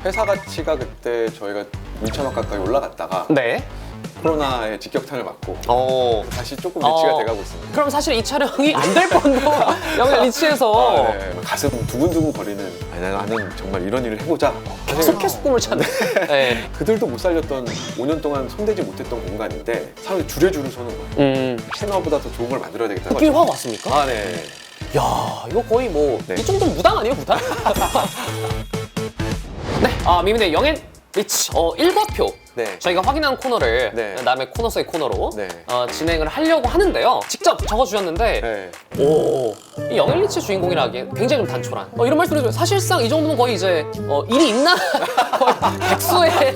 회사 가치가 그때 저희가 2천억 가까이 올라갔다가 네. 코로나의 직격탄을 맞고 다시 조금 리치가 돼가고 있습니다. 그럼 사실 이 촬영이 안 될 뻔도 영양 리치에서 네. 가슴 두근두근 거리는 나는 정말 이런 일을 해보자. 계속 꿈을 찾는. 네. 그들도 못 살렸던 5년 동안 손대지 못했던 공간인데 사람들이 줄에 서는 거예요. 채널보다 더 좋은 걸 만들어야 되겠다. 느낌이 확 왔습니까? 아, 네. 야, 이거 거의 뭐 이 네. 정도면 무당 아니에요, 무당? 네, 미민의 영앤 리치 1과표. 네. 저희가 확인한 코너를 네. 남의 코너 속의 코너로 네. 진행을 하려고 하는데요. 직접 적어주셨는데 네. 이 영앤 리치 주인공이라기엔 굉장히 좀 단촐한 이런 말씀을 해줘요. 사실상 이 정도면 거의 이제 일이 있나? 거의 백수의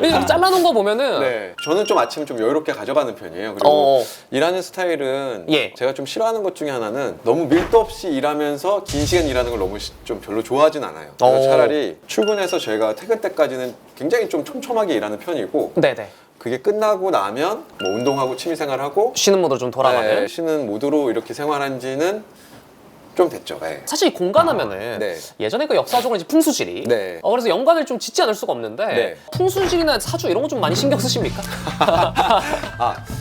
이렇게 잘라놓은 거 보면은 네. 저는 좀 아침 좀 여유롭게 가져가는 편이에요. 그리고 일하는 스타일은 예. 제가 좀 싫어하는 것 중에 하나는 너무 밀도 없이 일하면서 긴 시간 일하는 걸 너무 좀 별로 좋아하진 않아요. 그래서 차라리 출근해서 저희가 퇴근 때까지는 굉장히 좀 촘촘하게 일하는 편이고 네네. 그게 끝나고 나면 뭐 운동하고 취미생활하고 쉬는 모드로 좀 돌아가는. 네, 쉬는 모드로 이렇게 생활한 지는 좀 됐죠. 네. 사실 이 공간하면은 네. 예전에 그 역사적으로 이제 풍수지리 네. 그래서 연관을 좀 짓지 않을 수가 없는데 네. 풍수지리나 사주 이런 거 좀 많이 신경 쓰십니까?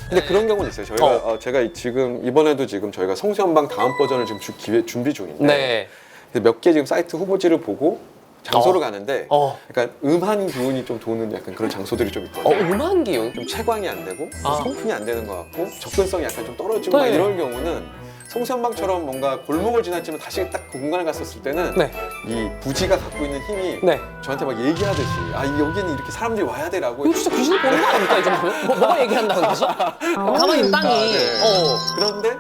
근데 그런 경우는 있어요. 저희가 제가 지금 이번에도 지금 저희가 성수연방 다음 버전을 지금 준비 중인데 네. 몇 개 지금 사이트 후보지를 보고 장소를 가는데 그러니까 약간 음한 기운이 좀 도는 약간 그런 장소들이 좀 있거든요. 음한 기운? 좀 채광이 안 되고 성품이 안 되는 것 같고 접근성이 약간 좀 떨어지고 막 네. 이럴 경우는 성수연방처럼 뭔가 골목을 지났지만 다시 딱 그 공간을 갔었을 때는 네. 이 부지가 갖고 있는 힘이 네. 저한테 막 얘기하듯이 여기는 이렇게 사람들이 와야 되라고 이거 진짜 귀신이 보는 거 아닙니까? 이 정도면? 뭐가 얘기한다는 거지? 가만히 있는 땅이 그런데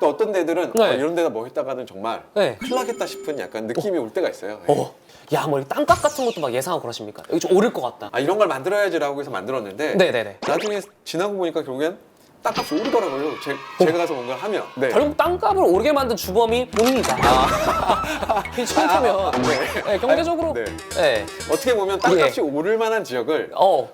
또 어떤 데들은 네. 이런 데다 뭐 했다가는 정말 네. 큰일 나겠다 싶은 약간 느낌이 올 때가 있어요. 야, 뭐 땅값 같은 것도 막 예상하고 그러십니까? 여기 좀 오를 것 같다. 이런 걸 만들어야지라고 해서 만들었는데 네네네. 나중에 지나고 보니까 결국엔 땅값이 오르더라고요. 제가 가서 뭔가를 하면. 네. 결국 땅값을 오르게 만든 주범이 본인이다. 괜찮다면 네, 경제적으로 네. 네. 어떻게 보면 땅값이 오를 만한 지역을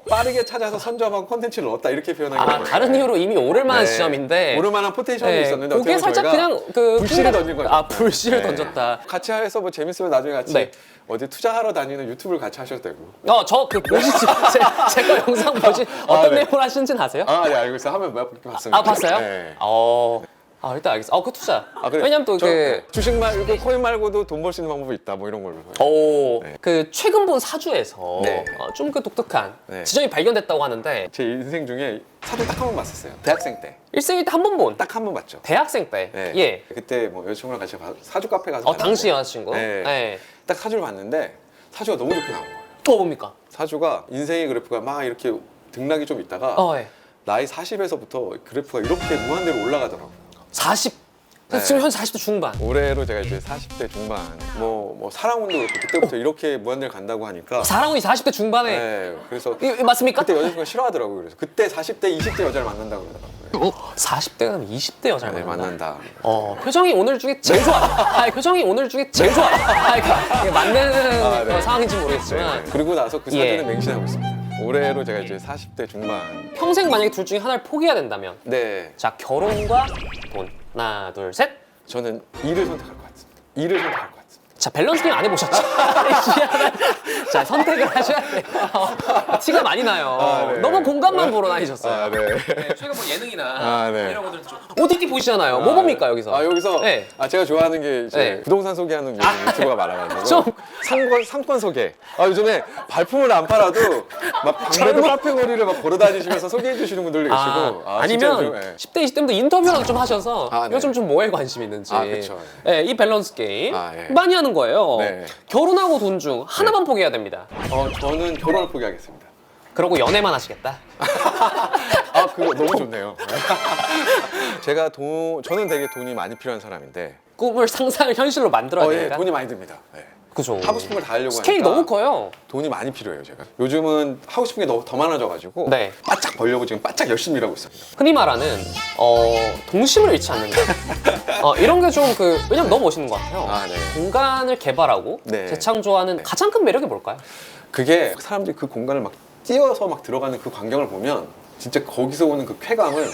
빠르게 찾아서 선점하고 콘텐츠를 넣었다 이렇게 표현하기 때문에 다른 이유로 이미 오를 만한 지점인데 오를 만한 포텐셜이 있었는데 그게 어떻게 살짝 저희가 그냥 그 불씨를 던진 거죠. 불씨를 던졌다. 같이 해서 뭐 재밌으면 나중에 같이 어디 투자하러 다니는 유튜브를 같이 하셔도 되고. 저 그 보시지 제가 영상 보신 어떤 내용을 하시는지는 아세요? 네, 알고 있어요. 하면 몇 번 봤습니다. 봤어요? 네. 일단 알겠어. 그 투자. 그래요? 왜냐면 또 주식 말고 코인 말고도 돈 벌 수 있는 방법이 있다. 뭐 이런 걸로. 그 최근 본 사주에서 네. 좀 그 독특한 네. 지점이 발견됐다고 하는데 제 인생 중에 사주 딱 한 번 봤었어요. 대학생 때. 일생일 때 한 번 본. 딱 한 번 봤죠. 대학생 때. 네. 예. 그때 뭐 여자친구랑 같이 사주 카페 가서 당시 여자친구. 네. 네. 딱 사주를 봤는데 사주가 너무 좋게 나온 거예요. 뭡니까? 사주가 인생의 그래프가 막 이렇게 등락이 좀 있다가 예. 나이 40에서부터 그래프가 이렇게 무한대로 올라가더라고요. 40. 네. 지금 현 40대 중반. 올해로 제가 이제 40대 중반 뭐 사랑운도 그렇고 그때부터 이렇게 무한대로 간다고 하니까 사랑운이 40대 중반에 네, 그래서 이거 맞습니까? 그때 여자친구가 싫어하더라고요. 그래서 그때 40대, 20대 여자를 만난다고 그러더라고요. 40대가 20대 여자를 네, 만난다. 표정이 오늘 중에 제일 좋아. 표정이 오늘 중에 제일 좋아. 이게 맞는 네. 상황인지 모르겠지만 그리고 나서 그 사진은 맹신하고 있습니다. 올해로 제가 이제 40대 중반. 평생 만약에 둘 중에 하나를 포기해야 된다면 네, 자, 결혼과 돈. 하나, 둘, 셋. 저는 일을 선택할 것 같습니다. 일을 선택할 것 같습니다. 자, 밸런스 게임 안 해보셨죠? 자, 선택을 하셔야 돼요. 티가 많이 나요. 네. 너무 공간만 보러 다니셨어요. 네. 최근 뭐 예능이나 네. 이런 것들 좀 OTT 보시잖아요. 뭐 봅니까 여기서? 여기서 네. 제가 좋아하는 게 이제 네. 부동산 소개하는 유튜버가 많아가지고 좀. 상권 소개. 요즘에 발품을 안 팔아도 막 방배동 카페 거리를 막 걸어다니시면서 소개해 주시는 분들도 계시고 아니면 진짜 요즘, 10대, 20대부터 인터뷰라도 좀 하셔서 네. 요즘 좀 뭐에 관심 있는지 그쵸. 이 밸런스 게임 예. 많이 하는 거예요. 네. 결혼하고 돈 중 하나만 포기해야 됩니다. 저는 결혼을 포기하겠습니다. 그러고 연애만 하시겠다. 그거 너무 좋네요. 저는 되게 돈이 많이 필요한 사람인데 꿈을 상상을 현실로 만들어야 예, 되니까. 돈이 많이 듭니다. 네. 그죠. 하고 싶은 걸 다 하려고 스케일이 하니까 너무 커요. 돈이 많이 필요해요. 제가 요즘은 하고 싶은 게 더 많아져가지고 네. 바짝 벌려고 지금 바짝 열심히 일하고 있습니다. 흔히 말하는 동심을 잃지 않는다. 이런 게 좀 왜냐면 너무 멋있는 것 같아요. 네. 공간을 개발하고 네. 재창조하는 가장 큰 매력이 뭘까요? 그게 사람들이 그 공간을 막 뛰어서 막 들어가는 그 광경을 보면 진짜 거기서 오는 그 쾌감은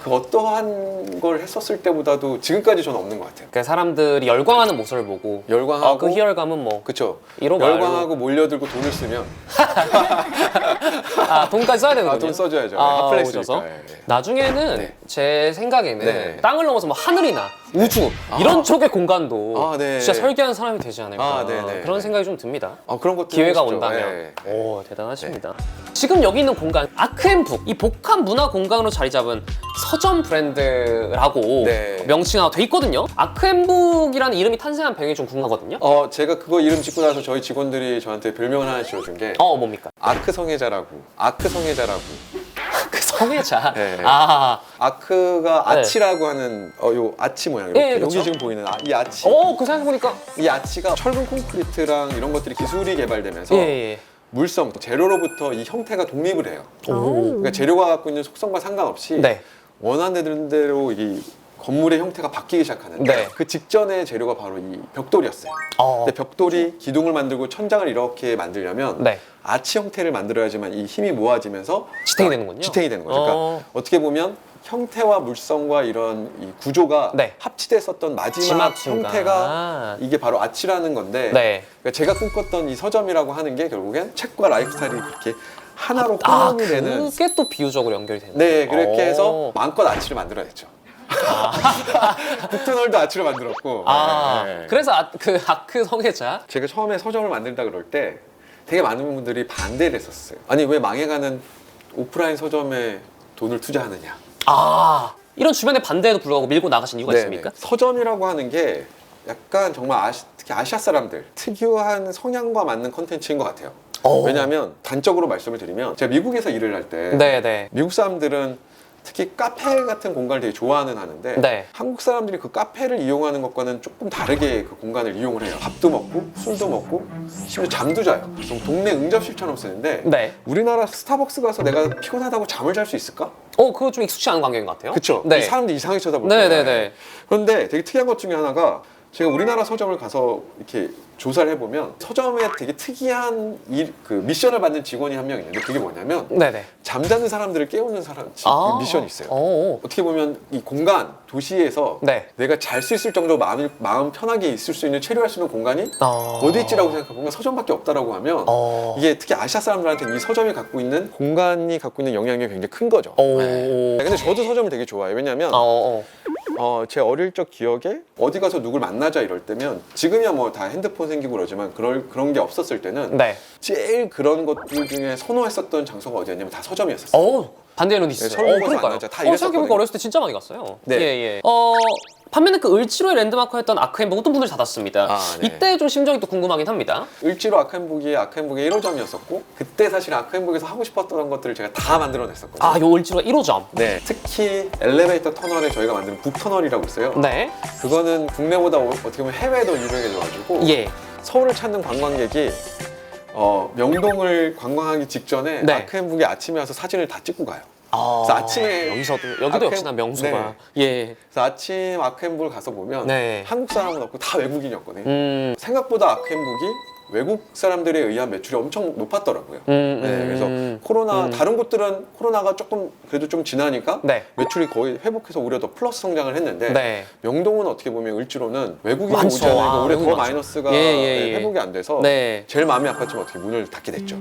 그 어떠한 걸 했었을 때보다도 지금까지 저는 없는 것 같아요. 그 사람들이 열광하는 모습을 보고 열광하고 그 희열감은 뭐 그쵸. 이로 말로. 열광하고 몰려들고 돈을 쓰면 돈까지 써야 되는군요. 돈 써줘야죠. 오셔서. 핫플레이스니까. 나중에는 네. 제 생각에는 네. 땅을 넘어서 뭐 하늘이나 우주 이런 쪽의 공간도 네. 진짜 설계하는 사람이 되지 않을까 네. 그런 생각이 좀 듭니다. 그런 것도 기회가 해보시죠. 온다면. 네. 오, 대단하십니다. 지금 여기 있는 공간, 아크앤북, 이 복합 문화 공간으로 자리 잡은 서점 브랜드라고 네. 명칭화가 돼 있거든요. 아크앤북이라는 이름이 탄생한 배경이 좀 궁금하거든요. 제가 그거 이름 짓고 나서 저희 직원들이 저한테 별명을 하나 지어준 게 뭡니까? 아크 성애자라고. 아크 성애자라고. 그 성애자. 네. 아크가 네. 아치라고 하는 요 아치 모양 이렇게 예, 그렇죠. 여기 지금 보이는 이 아치. 그 생각해보니까. 이 아치가 철근 콘크리트랑 이런 것들이 기술이 개발되면서 예. 물성, 재료로부터 이 형태가 독립을 해요. 오. 그러니까 재료가 갖고 있는 속성과 상관없이 네. 원하는 대로 이 건물의 형태가 바뀌기 시작하는데 네. 그 직전의 재료가 바로 이 벽돌이었어요. 근데 벽돌이 기둥을 만들고 천장을 이렇게 만들려면 네. 아치 형태를 만들어야지만 이 힘이 모아지면서 지탱이 되는군요. 지탱이 되는 거죠. 그러니까 어떻게 보면 형태와 물성과 이런 이 구조가 네. 합치됐었던 마지막 마지막 순간. 형태가 이게 바로 아치라는 건데 네. 그러니까 제가 꿈꿨던 이 서점이라고 하는 게 결국엔 책과 라이프스타일이 그렇게 하나로 혼용이 되는 그게 또 비유적으로 연결이 되는. 네 그렇게 해서 마음껏 아치를 만들어냈죠. 북터널도 아치로 만들었고 네. 그래서 그 아크 성애자. 제가 처음에 서점을 만들다 그럴 때 되게 많은 분들이 반대를 했었어요. 아니 왜 망해가는 오프라인 서점에 돈을 투자하느냐. 이런 주변의 반대에도 불구하고 밀고 나가신 이유가 네네. 있습니까? 서점이라고 하는 게 약간 정말 특히 아시아 사람들 특유한 성향과 맞는 컨텐츠인 것 같아요. 왜냐하면 단적으로 말씀을 드리면 제가 미국에서 일을 할 때 네네. 미국 사람들은 특히 카페 같은 공간을 되게 좋아하는 하는데 네. 한국 사람들이 그 카페를 이용하는 것과는 조금 다르게 그 공간을 이용을 해요. 밥도 먹고 술도 먹고 심지어 잠도 자요. 좀 동네 응접실처럼 쓰는데 네. 우리나라 스타벅스 가서 내가 피곤하다고 잠을 잘 수 있을까? 그거 좀 익숙치 않은 광경인 것 같아요. 그쵸? 네. 사람들이 이상하게 쳐다볼 거예요. 네네네. 그런데 되게 특이한 것 중에 하나가 제가 우리나라 서점을 가서 이렇게 조사를 해보면 서점에 되게 특이한 그 미션을 받는 직원이 한 명 있는데 그게 뭐냐면 네네. 잠자는 사람들을 깨우는 미션이 있어요. 어떻게 보면 이 공간, 도시에서 네. 내가 잘 수 있을 정도로 마음 편하게 있을 수 있는 체류할 수 있는 공간이 어디 있지라고 생각해보면 서점밖에 없다라고 하면 이게 특히 아시아 사람들한테는 이 서점이 갖고 있는 공간이 갖고 있는 영향력이 굉장히 큰 거죠. 네. 근데 저도 서점을 되게 좋아해요. 왜냐면 제 어릴 적 기억에 어디 가서 누굴 만나자 이럴 때면 지금이야 뭐 다 핸드폰 생기고 그러지만 그런 게 없었을 때는 네. 제일 그런 것들 중에 선호했었던 장소가 어디였냐면 다 서점이었어요. 반대에는 있어요. 네, 서울에서 그러니까요. 만나자. 다 이랬었거든요. 생각해보니까 어렸을 때 진짜 많이 갔어요. 네. 예. 반면에 그 을지로의 랜드마크였던 아크앤북 어떤 분들이 닫았습니다. 네. 이때 좀 심정이 또 궁금하긴 합니다. 을지로 아크앤북의 1호점이었었고 그때 사실 아크앤북에서 하고 싶었던 것들을 제가 다 만들어냈었거든요. 요 을지로가 1호점. 네, 특히 엘리베이터 터널에 저희가 만든 북터널이라고 있어요. 네. 그거는 국내보다 어떻게 보면 해외도 유명해져가지고 예. 서울을 찾는 관광객이 명동을 관광하기 직전에 네. 아크앤북에 아침에 와서 사진을 다 찍고 가요. 그래서 아침에 여기도 역시나 명소가. 예. 그래서 아침 아크앤북을 가서 보면 네. 한국 사람은 없고 다 외국인이었거든요. 생각보다 아크앤북이 외국 사람들에 의한 매출이 엄청 높았더라고요. 네, 그래서 다른 곳들은 코로나가 조금 그래도 좀 지나니까 네. 매출이 거의 회복해서 오히려 더 플러스 성장을 했는데 네. 명동은 어떻게 보면 을지로는 외국인이 많죠. 오지 않으니까 오히려 외국인 더 많죠. 마이너스가 예. 회복이 안 돼서 네. 제일 마음이 아팠지만 어떻게 문을 닫게 됐죠.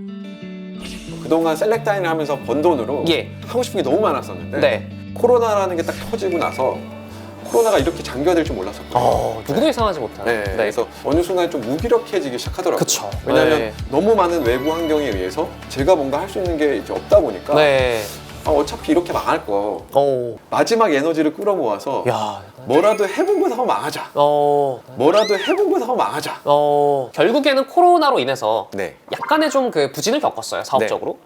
그동안 셀렉타인을 하면서 번 돈으로 하고 싶은 게 너무 많았었는데 네. 코로나라는 게 딱 터지고 나서 코로나가 이렇게 장기화될 줄 몰랐었거든요. 누구도 예상하지 못한. 네. 그래서 어느 순간 좀 무기력해지기 시작하더라고요. 그쵸. 왜냐하면 네. 너무 많은 외부 환경에 의해서 제가 뭔가 할 수 있는 게 이제 없다 보니까 네. 어차피 이렇게 망할 거 마지막 에너지를 끌어모아서 야. 뭐라도 해보고 하고 망하자. 뭐라도 해보고 하고 망하자. 결국에는 코로나로 인해서 네. 약간의 좀 그 부진을 겪었어요, 사업적으로.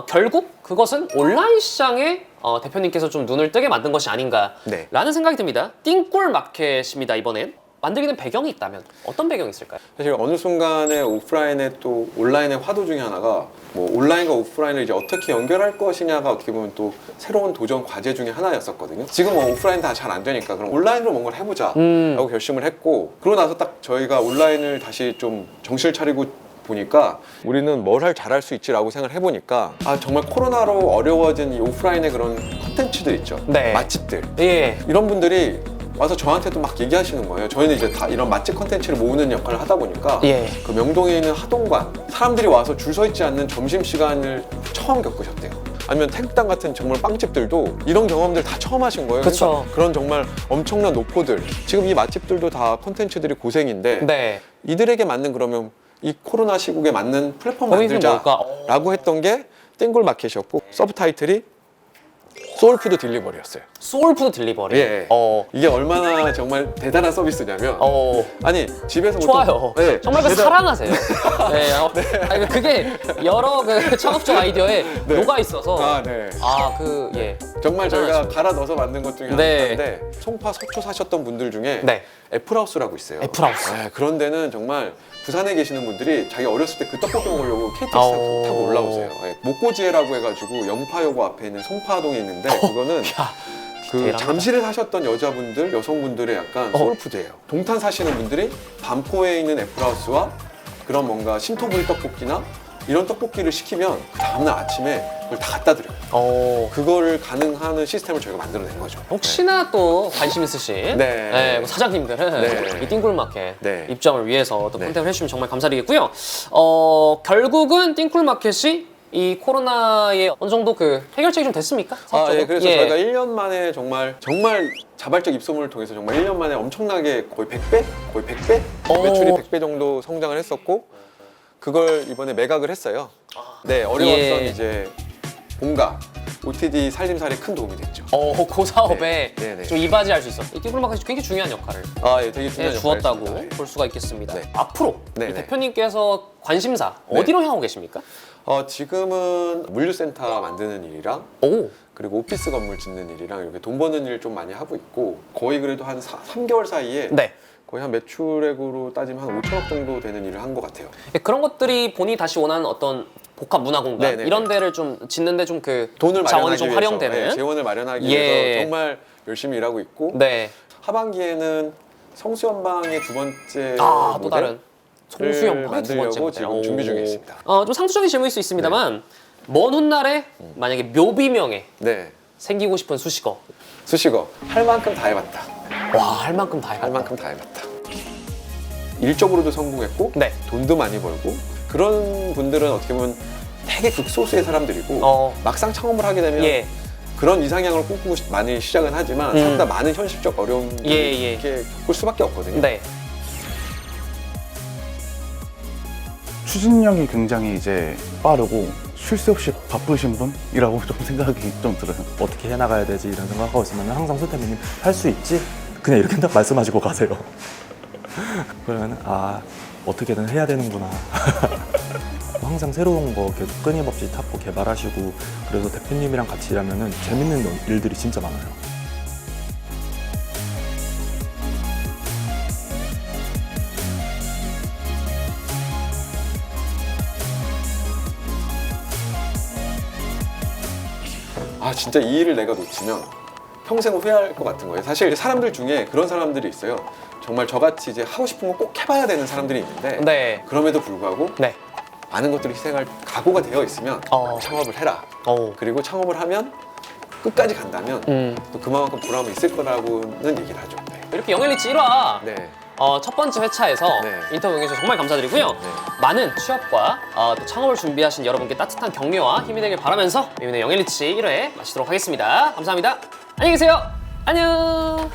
결국 그것은 온라인 시장에 대표님께서 좀 눈을 뜨게 만든 것이 아닌가라는 네. 생각이 듭니다. 띵골 마켓입니다, 이번엔. 만들게 된 배경이 있다면 어떤 배경이 있을까요? 사실 어느 순간에 오프라인에 또 온라인의 화두 중에 하나가 뭐 온라인과 오프라인을 이제 어떻게 연결할 것이냐가 어떻게 보면 또 새로운 도전 과제 중에 하나였었거든요. 지금 뭐 오프라인 다 잘 안 되니까 그럼 온라인으로 뭔가를 해보자 라고 결심을 했고 그러고 나서 딱 저희가 온라인을 다시 좀 정신을 차리고 보니까 우리는 뭘 잘할 수 있지라고 생각을 해보니까 아 정말 코로나로 어려워진 이 오프라인의 그런 콘텐츠들 있죠. 네. 맛집들. 예. 이런 분들이 와서 저한테도 막 얘기하시는 거예요. 저희는 이제 다 이런 맛집 콘텐츠를 모으는 역할을 하다 보니까 예. 그 명동에 있는 하동관 사람들이 와서 줄 서 있지 않는 점심시간을 처음 겪으셨대요. 아니면 태극당 같은 정말 빵집들도 이런 경험들 다 처음 하신 거예요. 그쵸. 그러니까 그런 정말 엄청난 노포들. 지금 이 맛집들도 다 콘텐츠들이 고생인데 네. 이들에게 맞는 그러면 이 코로나 시국에 맞는 플랫폼 거기는 만들자라고 했던 게 땡골 마켓이었고 서브타이틀이 소울푸드 딜리버리였어요. 소울푸드 딜리버리. 예. 이게 얼마나 정말 대단한 서비스냐면 아니 집에서 좋아요. 네, 정말 그 사랑하세요. 네. 아니, 그게 여러 그 창업적 아이디어에 네. 녹아 있어서 네. 예. 정말 저희가 대단하십니다. 갈아 넣어서 만든 것 중에 네. 하나인데 송파 서초 사셨던 분들 중에 네. 애플하우스라고 있어요. 애플하우스. 네, 그런 데는 정말 부산에 계시는 분들이 자기 어렸을 때 그 떡볶이 먹으려고 KTX 타고 올라오세요. 네, 목고지회라고 해가지고 영파여고 앞에 있는 송파동에 있는데 그거는 그 디테일합니다. 잠실에 사셨던 여자분들, 여성분들의 약간 소울푸드예요. 동탄 사시는 분들이 반포에 있는 애플하우스와 그런 뭔가 신토부리 떡볶이나 이런 떡볶이를 시키면 그 다음날 아침에 그걸 다 갖다 드려요. 그거를 가능하는 시스템을 저희가 만들어낸 거죠. 혹시나 또 관심 있으신 뭐 사장님들은 네. 이 띵굴마켓 네. 입점을 위해서 또 네. 컨택을 해주시면 정말 감사드리겠고요. 결국은 띵굴마켓이 이 코로나에 어느 정도 그 해결책이 좀 됐습니까? 사업적으로? 그래서 저희가 1년 만에 정말 자발적 입소문을 통해서 정말 1년 만에 엄청나게 거의 100배? 거의 100배? 매출이 100배 정도 성장을 했었고 그걸 이번에 매각을 했어요. 네, 어려웠던 이제 본가 OTD 살림살이에 큰 도움이 됐죠. 그 사업에 네. 좀 이바지할 수 있어. 이 띵굴마켓이 굉장히 중요한 역할을 되게 중요한 주었다고 역할을 했습니다. 볼 수가 있겠습니다. 네. 앞으로 네, 이 네. 대표님께서 관심사 네. 어디로 향하고 계십니까? 지금은 물류센터 만드는 일이랑 오. 그리고 오피스 건물 짓는 일이랑 이렇게 돈 버는 일을 좀 많이 하고 있고 거의 그래도 한 3개월 사이에 네. 거의 한 매출액으로 따지면 한 5천억 정도 되는 일을 한 것 같아요. 그런 것들이 본인이 다시 원하는 어떤 복합 문화 공간 네네네. 이런 데를 좀 짓는데 좀 그 돈을 자원이 마련하기 좀 위해서, 활용되는 재원을 마련하기 예. 위해서 정말 열심히 일하고 있고 네. 하반기에는 성수연방의 두 번째 또 모델을 다른 송수연방의 두 번째 만들려고 모델. 지금 준비 중에 있습니다. 좀 상투적인 질문일 수 있습니다만 먼 훗날에 만약에 묘비명에 네, 생기고 싶은 수식어 수식어 할 만큼 다 해봤다. 할 만큼 다 해봤다. 할 만큼 다 해봤다. 일적으로도 성공했고 네. 돈도 많이 벌고 그런 분들은 어떻게 보면 되게 극소수의 사람들이고 막상 창업을 하게 되면 예. 그런 이상향을 꿈꾸고 많이 시작은 하지만 상당히 많은 현실적 어려움들을 예. 이렇게 겪을 수밖에 없거든요. 네. 추진력이 굉장히 이제 빠르고 쉴 새 없이 바쁘신 분이라고 좀 생각이 좀 들어요. 어떻게 해나가야 되지 이런 생각하고 있으면 항상 소태민님 할 수 있지? 그냥 이렇게 딱 말씀하시고 가세요. 그러면 어떻게든 해야 되는구나. 항상 새로운 거 계속 끊임없이 찾고 개발하시고 그래서 대표님이랑 같이 일하면 재밌는 일들이 진짜 많아요. 진짜 이 일을 내가 놓치면 평생 후회할 것 같은 거예요. 사실 사람들 중에 그런 사람들이 있어요. 정말 저같이 이제 하고 싶은 거 꼭 해봐야 되는 사람들이 있는데 네. 그럼에도 불구하고 네. 많은 것들을 희생할 각오가 되어 있으면 창업을 해라. 그리고 창업을 하면 끝까지 간다면 또 그만큼 보람이 있을 거라고는 얘기를 하죠. 네. 이렇게 영일리치 1화 네. 첫 번째 회차에서 네. 인터뷰 응해주셔서 정말 감사드리고요. 많은 취업과 또 창업을 준비하신 여러분께 따뜻한 격려와 힘이 되길 바라면서 미민의 영일리치 1회 마치도록 하겠습니다. 감사합니다. 안녕히 계세요. 안녕.